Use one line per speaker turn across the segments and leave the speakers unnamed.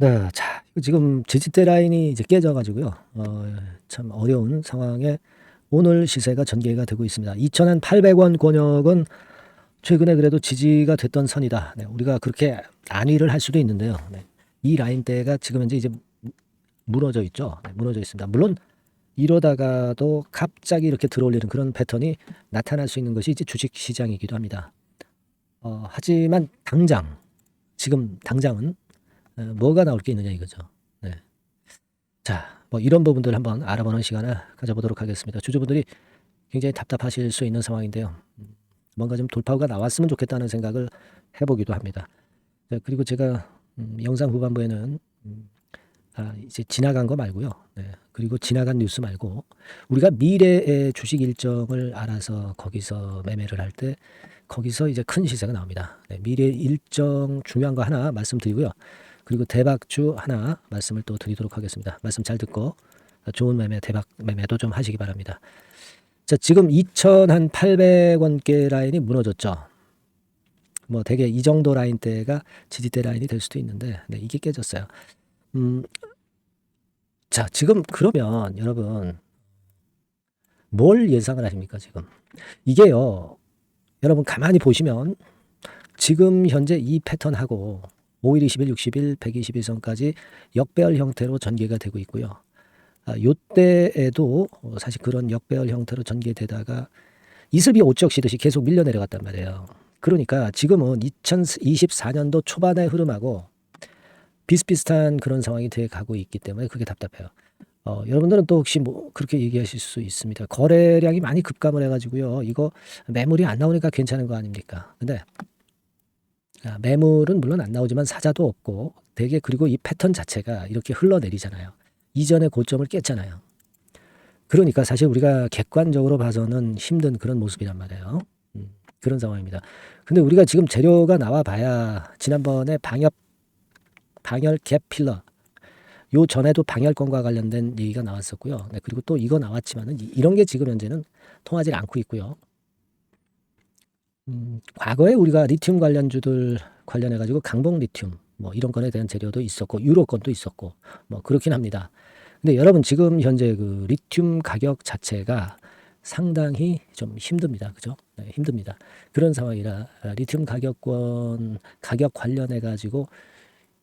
네. 자, 이거 지금 지지대 라인이 이제 깨져 가지고요. 참 어려운 상황에 오늘 시세가 전개가 되고 있습니다. 2,800원 권역은 최근에 그래도 지지가 됐던 선이다. 네. 우리가 그렇게 안위를 할 수도 있는데요. 네. 이 라인대가 지금 현재 이제 무너져 있죠. 네, 무너져 있습니다. 물론 이러다가도 갑자기 이렇게 들어올리는 그런 패턴이 나타날 수 있는 것이 이제 주식 시장이기도 합니다. 하지만 지금 당장은 뭐가 나올 게 있느냐 이거죠. 네. 자, 뭐 이런 부분들 한번 알아보는 시간을 가져보도록 하겠습니다. 주주분들이 굉장히 답답하실 수 있는 상황인데요. 뭔가 좀 돌파구가 나왔으면 좋겠다는 생각을 해보기도 합니다. 네, 그리고 제가 영상 후반부에는 이제 지나간 거 말고요. 네, 그리고 지나간 뉴스 말고 우리가 미래의 주식 일정을 알아서 거기서 매매를 할 때 거기서 이제 큰 시세가 나옵니다. 네, 미래 일정 중요한 거 하나 말씀드리고요. 그리고 대박주 하나 말씀을 또 드리도록 하겠습니다. 말씀 잘 듣고 좋은 매매, 대박 매매도 좀 하시기 바랍니다. 자, 지금 2,800원대 라인이 무너졌죠. 뭐 대개 이 정도 라인대가 지지대 라인이 될 수도 있는데 네, 이게 깨졌어요. 자, 지금 그러면 여러분 뭘 예상을 하십니까, 지금? 이게요. 여러분 가만히 보시면 지금 현재 이 패턴하고 5일, 20일, 60일, 120일선까지 역배열 형태로 전개가 되고 있고요. 요때에도 사실 그런 역배열 형태로 전개되다가 이슬비 오쩍 시듯이 계속 밀려 내려갔단 말이에요. 그러니까 지금은 2024년도 초반의 흐름하고 비슷비슷한 그런 상황이 돼 가고 있기 때문에 그게 답답해요. 여러분들은 또 혹시 뭐 그렇게 얘기하실 수 있습니다. 거래량이 많이 급감을 해가지고요. 이거 매물이 안 나오니까 괜찮은 거 아닙니까? 근데 매물은 물론 안 나오지만 사자도 없고 되게 그리고 이 패턴 자체가 이렇게 흘러내리잖아요. 이전의 고점을 깼잖아요. 그러니까 사실 우리가 객관적으로 봐서는 힘든 그런 모습이란 말이에요. 그런 상황입니다. 근데 우리가 지금 재료가 나와 봐야 지난번에 방열 갭 필러 요 전에도 방열권과 관련된 얘기가 나왔었고요. 네, 그리고 또 이거 나왔지만은 이런 게 지금 현재는 통하지 않고 있고요. 과거에 우리가 리튬 관련주들 관련해 가지고 강봉 리튬 뭐 이런 건에 대한 재료도 있었고 유로건도 있었고 뭐 그렇긴 합니다. 근데 여러분 지금 현재 그 리튬 가격 자체가 상당히 좀 힘듭니다. 그죠? 네, 힘듭니다. 그런 상황이라 리튬 가격 관련해 가지고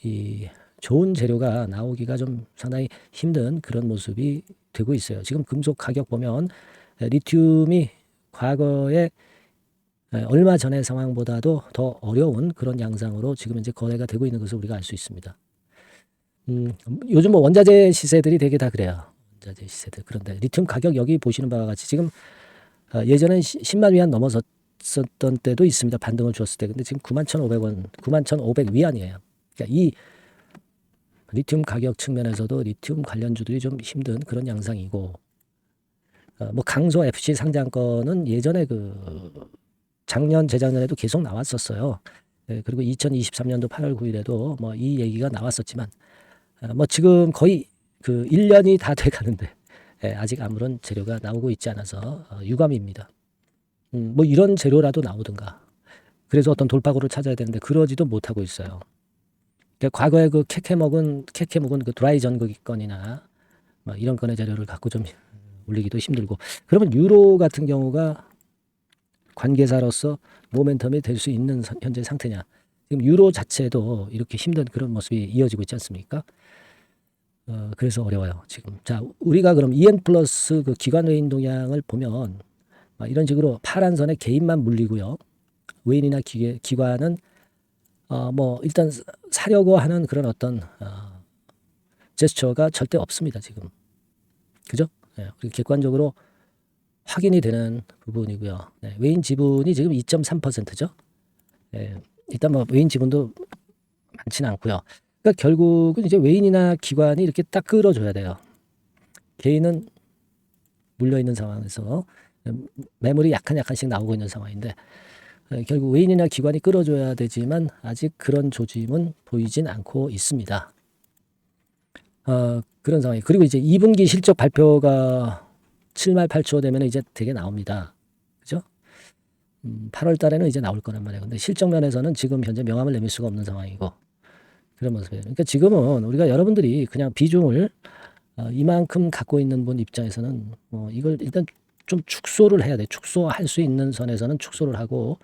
이 좋은 재료가 나오기가 좀 상당히 힘든 그런 모습이 되고 있어요. 지금 금속 가격 보면 리튬이 과거에 얼마 전의 상황보다도 더 어려운 그런 양상으로 지금 이제 거래가 되고 있는 것을 우리가 알 수 있습니다. 요즘 뭐 원자재 시세들이 되게 다 그래요. 원자재 시세들. 그런데 리튬 가격 여기 보시는 바와 같이 지금 예전엔 10만 위안 넘어섰던 때도 있습니다. 반등을 줬을 때. 근데 지금 91,500원, 91,500 위안이에요. 그러니까 이 리튬 가격 측면에서도 리튬 관련주들이 좀 힘든 그런 양상이고, 뭐 강소 FC 상장권은 예전에 그 작년 재작년에도 계속 나왔었어요. 그리고 2023년도 8월 9일에도 뭐 이 얘기가 나왔었지만 뭐 지금 거의 그 1년이 다 돼 가는데 아직 아무런 재료가 나오고 있지 않아서 유감입니다. 뭐 이런 재료라도 나오든가. 그래서 어떤 돌파구를 찾아야 되는데 그러지도 못하고 있어요. 그러니까 과거에 그 캐캐 묵은 그 드라이 전극건이나 뭐 이런 건의 재료를 갖고 좀 올리기도 힘들고 그러면 유로 같은 경우가 관계사로서 모멘텀이 될 수 있는 현재 상태냐. 지금 유로 자체도 이렇게 힘든 그런 모습이 이어지고 있지 않습니까? 그래서 어려워요, 지금. 자, 우리가 그럼 EN 플러스 그 기관 외인 동향을 보면 이런 식으로 파란 선에 개인만 물리고요. 외인이나 기관은 뭐 일단 사려고 하는 그런 어떤 제스처가 절대 없습니다, 지금. 그죠? 네, 그리고 객관적으로 확인이 되는 부분이고요. 네, 외인 지분이 지금 2.3%죠. 네, 일단 뭐 외인 지분도 많지는 않고요. 그러니까 결국은 이제 외인이나 기관이 이렇게 딱 끌어줘야 돼요. 개인은 물려 있는 상황에서 매물이 약간씩 나오고 있는 상황인데 결국 외인이나 기관이 끌어줘야 되지만 아직 그런 조짐은 보이진 않고 있습니다. 그런 상황이. 그리고 이제 2분기 실적 발표가 7말 8초 되면 이제 되게 나옵니다. 그죠? 8월 달에는 이제 나올 거란 말이에요. 근데 실적 면에서는 지금 현재 명함을 내밀 수가 없는 상황이고, 그런 모습이에요. 그러니까 지금은 우리가 여러분들이 그냥 비중을 이만큼 갖고 있는 분 입장에서는 이걸 일단 좀 축소를 해야 돼. 축소할 수 있는 선에서는 축소를 하고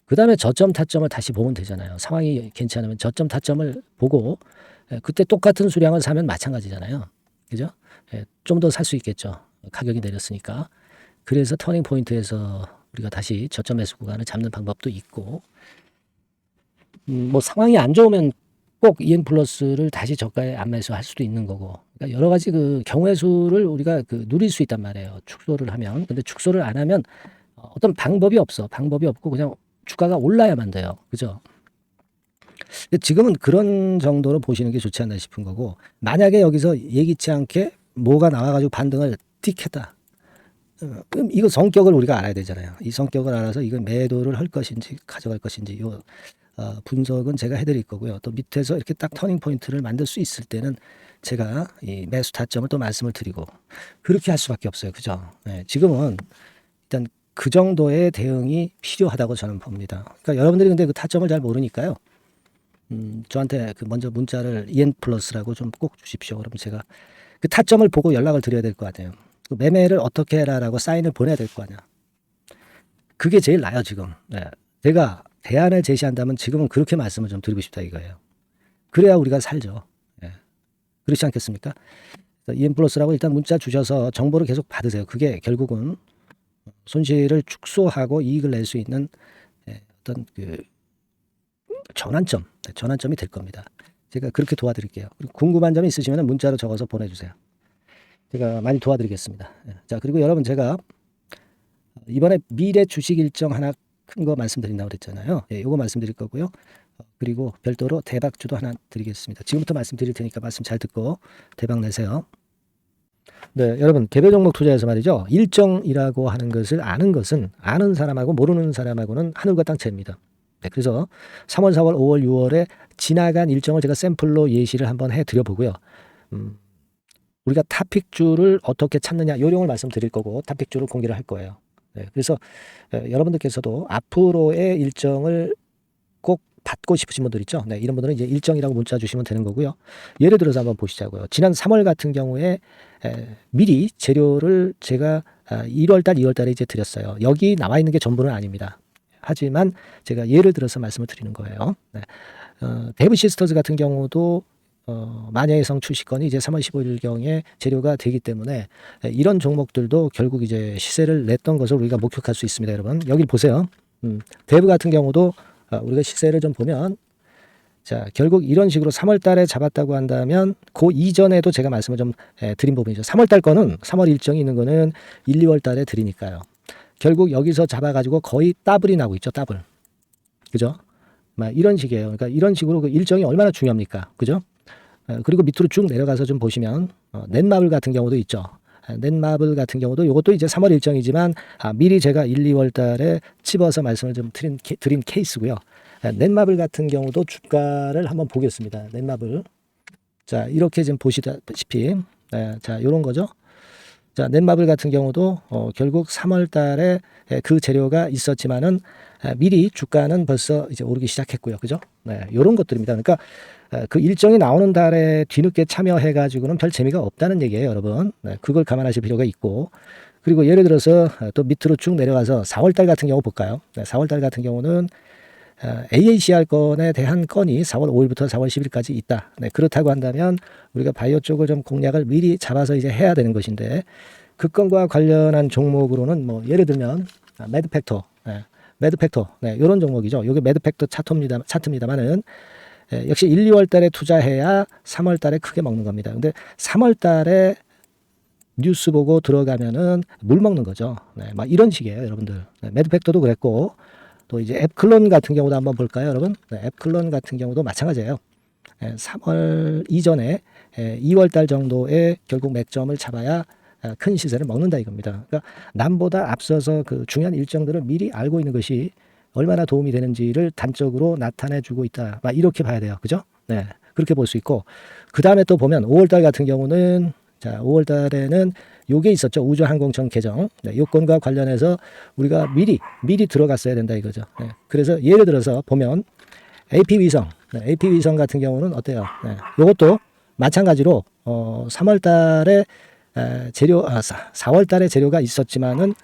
그 다음에 저점 타점을 다시 보면 되잖아요. 상황이 괜찮으면 저점 타점을 보고 그때 똑같은 수량을 사면 마찬가지잖아요. 그죠? 좀 더 살 수 있겠죠. 가격이 내렸으니까. 그래서 터닝 포인트에서 우리가 다시 저점 매수 구간을 잡는 방법도 있고 뭐 상황이 안 좋으면 꼭 EN 플러스를 다시 저가에 안 매수할 수도 있는 거고 그러니까 여러 가지 그 경우의 수를 우리가 그 누릴 수 있단 말이에요. 축소를 하면. 근데 축소를 안 하면 어떤 방법이 없어. 방법이 없고 그냥 주가가 올라야만 돼요. 그죠? 지금은 그런 정도로 보시는 게 좋지 않나 싶은 거고 만약에 여기서 예기치 않게 뭐가 나와가지고 반등을 띡 했다. 그럼 이거 성격을 우리가 알아야 되잖아요. 이 성격을 알아서 이거 매도를 할 것인지 가져갈 것인지 요 분석은 제가 해드릴 거고요. 또 밑에서 이렇게 딱 터닝 포인트를 만들 수 있을 때는 제가 이 매수 타점을 또 말씀을 드리고 그렇게 할 수밖에 없어요. 그죠? 네, 지금은 일단 그 정도의 대응이 필요하다고 저는 봅니다. 그러니까 여러분들이 근데 그 타점을 잘 모르니까요. 저한테 그 먼저 문자를 EN 플러스라고 좀 꼭 주십시오. 그러면 제가 그 타점을 보고 연락을 드려야 될 거 아니에요. 그 매매를 어떻게 해라라고 사인을 보내야 될 거 아니야. 그게 제일 나아요 지금. 네. 제가 대안을 제시한다면 지금은 그렇게 말씀을 좀 드리고 싶다 이거예요. 그래야 우리가 살죠. 네. 그렇지 않겠습니까? EN 플러스라고 일단 문자 주셔서 정보를 계속 받으세요. 그게 결국은 손실을 축소하고 이익을 낼 수 있는 어떤 그 전환점이 될 겁니다. 제가 그렇게 도와드릴게요. 궁금한 점이 있으시면 문자로 적어서 보내주세요. 제가 많이 도와드리겠습니다. 자, 그리고 여러분 제가 이번에 미래 주식 일정 하나 큰 거 말씀드린다고 그랬잖아요. 요거 말씀드릴 거고요. 그리고 별도로 대박주도 하나 드리겠습니다. 지금부터 말씀드릴 테니까 말씀 잘 듣고 대박 내세요. 네, 여러분 개별 종목 투자에서 말이죠. 일정이라고 하는 것을 아는 것은 아는 사람하고 모르는 사람하고는 하늘과 땅 차이입니다. 네, 그래서 3월, 4월, 5월, 6월에 지나간 일정을 제가 샘플로 예시를 한번 해드려 보고요. 우리가 탑픽주를 어떻게 찾느냐 요령을 말씀드릴 거고 탑픽주를 공개를 할 거예요. 네, 그래서 여러분들께서도 앞으로의 일정을 꼭 받고 싶으신 분들 있죠. 네, 이런 분들은 이제 일정이라고 문자 주시면 되는 거고요. 예를 들어서 한번 보시자고요. 지난 3월 같은 경우에 미리 재료를 제가 1월달, 2월달에 이제 드렸어요. 여기 나와 있는 게 전부는 아닙니다. 하지만 제가 예를 들어서 말씀을 드리는 거예요. 네. 데브 시스터즈 같은 경우도 만야의성 출시건이 이제 3월 15일경에 재료가 되기 때문에 이런 종목들도 결국 이제 시세를 냈던 것을 우리가 목격할 수 있습니다. 여러분 여기 보세요. 데브 같은 경우도 우리가 시세를 좀 보면 자 결국 이런 식으로 3월 달에 잡았다고 한다면 그 이전에도 제가 말씀을 좀 드린 부분이죠. 3월 달 거는 3월 일정이 있는 거는 1, 2월 달에 드리니까요. 결국 여기서 잡아가지고 거의 더블이 나고 있죠. 더블. 그죠? 이런 식이에요. 그러니까 이런 식으로 그 일정이 얼마나 중요합니까? 그죠? 그리고 밑으로 쭉 내려가서 좀 보시면 넷마블 같은 경우도 있죠. 넷마블 같은 경우도 이것도 이제 3월 일정이지만 미리 제가 1, 2월 달에 집어서 말씀을 좀 드린 케이스고요. 넷마블 같은 경우도 주가를 한번 보겠습니다. 넷마블. 자, 이렇게 지금 보시다시피 자, 요런 거죠. 자, 넷마블 같은 경우도 결국 3월 달에 그 재료가 있었지만은 미리 주가는 벌써 이제 오르기 시작했고요. 그죠? 네, 요런 것들입니다. 그러니까 그 일정이 나오는 달에 뒤늦게 참여해 가지고는 별 재미가 없다는 얘기예요, 여러분. 네, 그걸 감안하실 필요가 있고. 그리고 예를 들어서 또 밑으로 쭉 내려가서 4월 달 같은 경우 볼까요? 네, 4월 달 같은 경우는 AACR 건에 대한 건이 4월 5일부터 4월 10일까지 있다. 네, 그렇다고 한다면 우리가 바이오 쪽을 좀 공략을 미리 잡아서 이제 해야 되는 것인데 그 건과 관련한 종목으로는 뭐 예를 들면 매드팩터, 매드팩터, 이런 종목이죠. 이게 매드팩터 차트입니다만은 역시 1, 2월 달에 투자해야 3월 달에 크게 먹는 겁니다. 근데 3월 달에 뉴스 보고 들어가면은 물 먹는 거죠. 네, 막 이런 식이에요, 여러분들. 네, 매드팩터도 그랬고 또 이제 앱클론 같은 경우도 한번 볼까요, 여러분? 네, 앱클론 같은 경우도 마찬가지예요. 3월 이전에 2월 달 정도에 결국 맥점을 잡아야 큰 시세를 먹는다 이겁니다. 그러니까 남보다 앞서서 그 중요한 일정들을 미리 알고 있는 것이 얼마나 도움이 되는지를 단적으로 나타내주고 있다. 막 이렇게 봐야 돼요. 그죠? 네, 그렇게 볼 수 있고 그 다음에 또 보면 5월 달 같은 경우는 자 5월 달에는 요게 있었죠. 우주항공청 개정. 네, 요건과 관련해서 우리가 미리 들어갔어야 된다 이거죠. 네, 그래서 예를 들어서 보면 AP 위성, 네, AP 위성 같은 경우는 어때요? 네, 이것도 마찬가지로 3월 달에 재료 4월 달에 재료가 있었지만은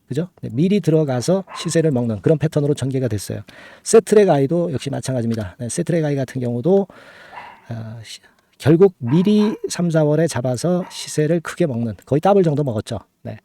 그죠? 네, 미리 들어가서 시세를 먹는 그런 패턴으로 전개가 됐어요. 세트랙 아이도 역시 마찬가지입니다. 네, 세트랙 아이 같은 경우도 결국 미리 3, 4월에 잡아서 시세를 크게 먹는 거의 더블 정도 먹었죠. 네.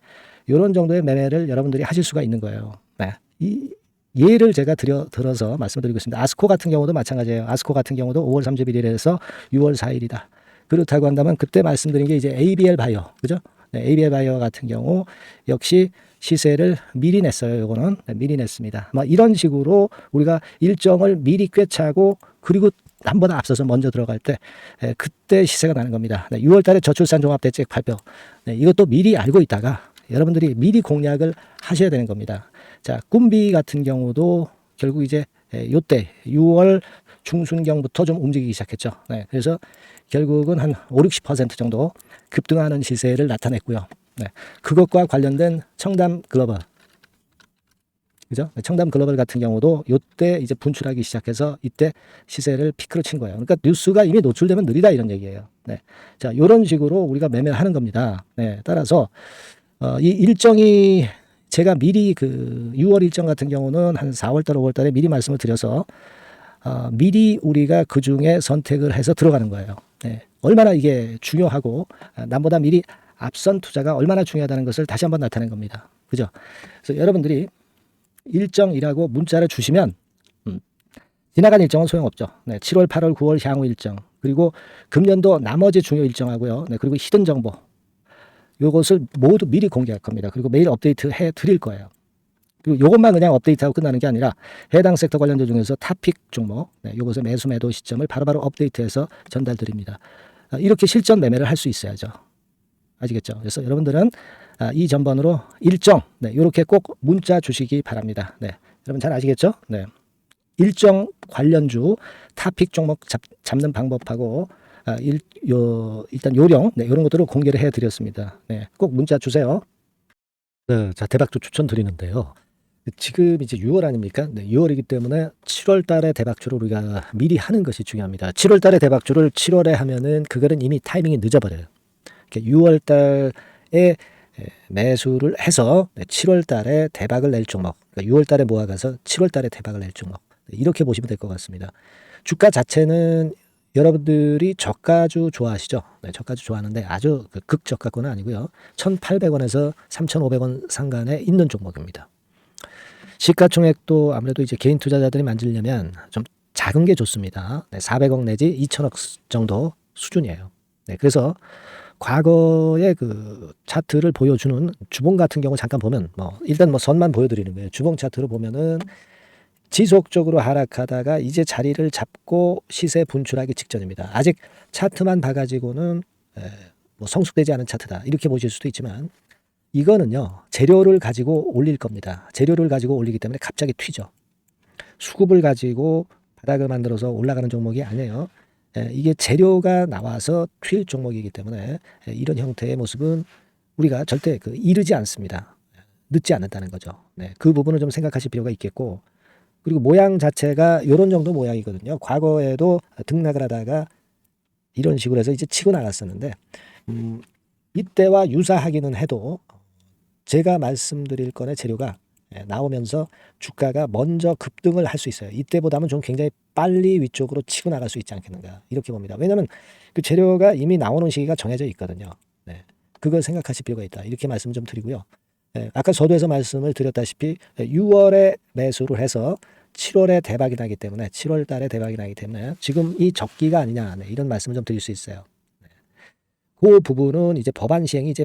이런 정도의 매매를 여러분들이 하실 수가 있는 거예요. 네. 이 예를 제가 들어서 말씀드리고 있습니다. 아스코 같은 경우도 마찬가지예요. 아스코 같은 경우도 5월 31일에서 6월 4일이다. 그렇다고 한다면 그때 말씀드린 게 이제 ABL 바이오, 그죠? 네, ABL 바이오 같은 경우 역시 시세를 미리 냈어요. 요거는 네, 미리 냈습니다. 이런 식으로 우리가 일정을 미리 꿰차고 그리고 한 번 앞서서 먼저 들어갈 때 그때 시세가 나는 겁니다. 네, 6월 달에 저출산 종합대책 발표. 네, 이것도 미리 알고 있다가 여러분들이 미리 공략을 하셔야 되는 겁니다. 자, 꿈비 같은 경우도 결국 이제 요때 6월 중순경부터 좀 움직이기 시작했죠. 네, 그래서 결국은 한 5, 60% 정도 급등하는 시세를 나타냈고요. 네, 그것과 관련된 청담 글로벌, 그죠? 청담 글로벌 같은 경우도 요때 이제 분출하기 시작해서 이때 시세를 피크로 친 거예요. 그러니까 뉴스가 이미 노출되면 느리다 이런 얘기예요. 네, 자, 이런 식으로 우리가 매매를 하는 겁니다. 네, 따라서 이 일정이 제가 미리 그 6월 일정 같은 경우는 한 4월달, 5월달에 미리 말씀을 드려서 미리 우리가 그 중에 선택을 해서 들어가는 거예요. 네. 얼마나 이게 중요하고 남보다 미리 앞선 투자가 얼마나 중요하다는 것을 다시 한번 나타낸 겁니다. 그죠? 그래서 여러분들이 일정이라고 문자를 주시면 지나간 일정은 소용없죠. 네. 7월, 8월, 9월 향후 일정 그리고 금년도 나머지 중요 일정하고요. 네. 그리고 히든 정보 요것을 모두 미리 공개할 겁니다. 그리고 매일 업데이트 해 드릴 거예요. 그리고 이것만 그냥 업데이트하고 끝나는 게 아니라 해당 섹터 관련주 중에서 탑픽 종목, 네, 요것의 매수 매도 시점을 바로바로 업데이트해서 전달 드립니다. 이렇게 실전 매매를 할 수 있어야죠. 아시겠죠? 그래서 여러분들은 이 전번으로 일정, 네, 이렇게 꼭 문자 주시기 바랍니다. 네, 여러분 잘 아시겠죠? 네, 일정 관련주 탑픽 종목 잡는 방법하고 일단 요령, 네, 이런 것들을 공개를 해드렸습니다. 네, 꼭 문자 주세요. 네, 자, 대박주 추천 드리는데요. 지금 이제 6월 아닙니까? 네, 6월이기 때문에 7월 달에 대박주를 우리가 미리 하는 것이 중요합니다. 7월 달에 대박주를 7월에 하면은 그거는 이미 타이밍이 늦어버려요. 6월 달에 매수를 해서 7월 달에 대박을 낼 종목, 그러니까 6월 달에 모아가서 7월 달에 대박을 낼 종목, 이렇게 보시면 될 것 같습니다. 주가 자체는 여러분들이 저가주 좋아하시죠? 네, 저가주 좋아하는데 아주 극저가권은 아니고요. 1,800원에서 3,500원 상간에 있는 종목입니다. 시가총액도 아무래도 이제 개인 투자자들이 만지려면 좀 작은 게 좋습니다. 네, 400억 내지 2천억 정도 수준이에요. 네, 그래서 과거의 그 차트를 보여주는 주봉 같은 경우 잠깐 보면 일단 선만 보여드리는 거예요. 주봉 차트로 보면은 지속적으로 하락하다가 이제 자리를 잡고 시세 분출하기 직전입니다. 아직 차트만 봐가지고는 성숙되지 않은 차트다 이렇게 보실 수도 있지만 이거는요 재료를 가지고 올릴 겁니다. 재료를 가지고 올리기 때문에 갑자기 튀죠. 수급을 가지고 바닥을 만들어서 올라가는 종목이 아니에요. 이게 재료가 나와서 튈 종목이기 때문에 이런 형태의 모습은 우리가 절대 이르지 않습니다. 늦지 않는다는 거죠. 네, 그 부분을 좀 생각하실 필요가 있겠고, 그리고 모양 자체가 이런 정도 모양이거든요. 과거에도 등락을 하다가 이런 식으로 해서 이제 치고 나갔었는데 이때와 유사하기는 해도 제가 말씀드릴 건의 재료가 나오면서 주가가 먼저 급등을 할 수 있어요. 이때보다는 좀 굉장히 빨리 위쪽으로 치고 나갈 수 있지 않겠는가 이렇게 봅니다. 왜냐하면 그 재료가 이미 나오는 시기가 정해져 있거든요. 네, 그걸 생각하실 필요가 있다 이렇게 말씀 좀 드리고요. 아까 서두에서 말씀을 드렸다시피 6월에 매수를 해서 7월에 대박이 나기 때문에 7월 달에 대박이 나기 때문에 지금 이 적기가 아니냐 이런 말씀을 좀 드릴 수 있어요. 그 부분은 이제 법안 시행이 이제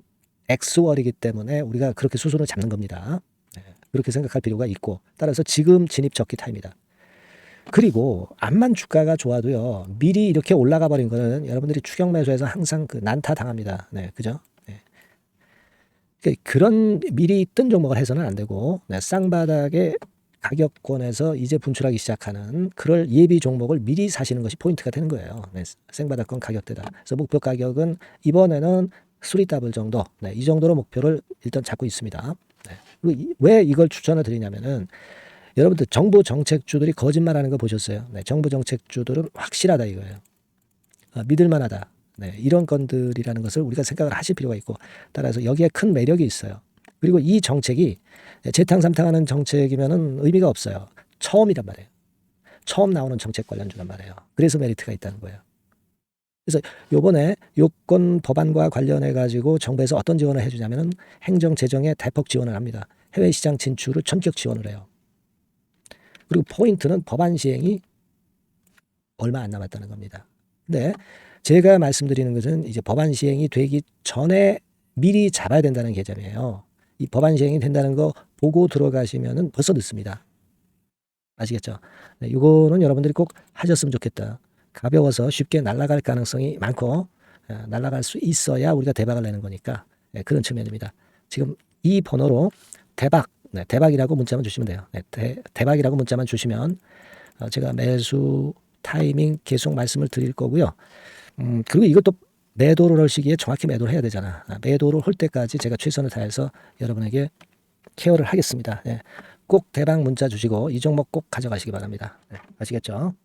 X월이기 때문에 우리가 그렇게 수순을 잡는 겁니다. 그렇게 생각할 필요가 있고, 따라서 지금 진입 적기 타입니다. 그리고 암만 주가가 좋아도요 미리 이렇게 올라가 버린 거는 여러분들이 추격 매수해서 항상 난타 당합니다. 네, 그죠? 그런 미리 뜬 종목을 해서는 안 되고 쌍바닥의 가격권에서 이제 분출하기 시작하는 그럴 예비 종목을 미리 사시는 것이 포인트가 되는 거예요. 네, 생바닥권 가격대다. 그래서 목표 가격은 이번에는 3더블 정도, 이 정도로 목표를 일단 잡고 있습니다. 왜 이걸 추천을 드리냐면은 여러분들 정부 정책주들이 거짓말하는 거 보셨어요? 네, 정부 정책주들은 확실하다 이거예요. 믿을만하다. 네, 이런 건들이라는 것을 우리가 생각을 하실 필요가 있고, 따라서 여기에 큰 매력이 있어요. 그리고 이 정책이 재탕삼탕하는 정책이면은 의미가 없어요. 처음이란 말이에요. 처음 나오는 정책 관련주란 말이에요. 그래서 메리트가 있다는 거예요. 그래서 요번에 요건 법안과 관련해 가지고 정부에서 어떤 지원을 해주냐면은 행정 재정에 대폭 지원을 합니다. 해외 시장 진출을 전격 지원을 해요. 그리고 포인트는 법안 시행이 얼마 안 남았다는 겁니다. 근데 제가 말씀드리는 것은 이제 법안 시행이 되기 전에 미리 잡아야 된다는 개념이에요. 이 법안 시행이 된다는 거 보고 들어가시면은 벌써 늦습니다. 아시겠죠? 네, 이거는 여러분들이 꼭 하셨으면 좋겠다. 가벼워서 쉽게 날아갈 가능성이 많고 날아갈 수 있어야 우리가 대박을 내는 거니까 그런 측면입니다. 지금 이 번호로 대박, 대박이라고 문자만 주시면 돼요. 대박이라고 문자만 주시면 제가 매수 타이밍 계속 말씀을 드릴 거고요. 그리고 이것도 매도를 할 시기에 정확히 매도를 해야 되잖아. 매도를 할 때까지 제가 최선을 다해서 여러분에게 케어를 하겠습니다. 꼭 대박 문자 주시고 이 종목 꼭 가져가시기 바랍니다. 아시겠죠?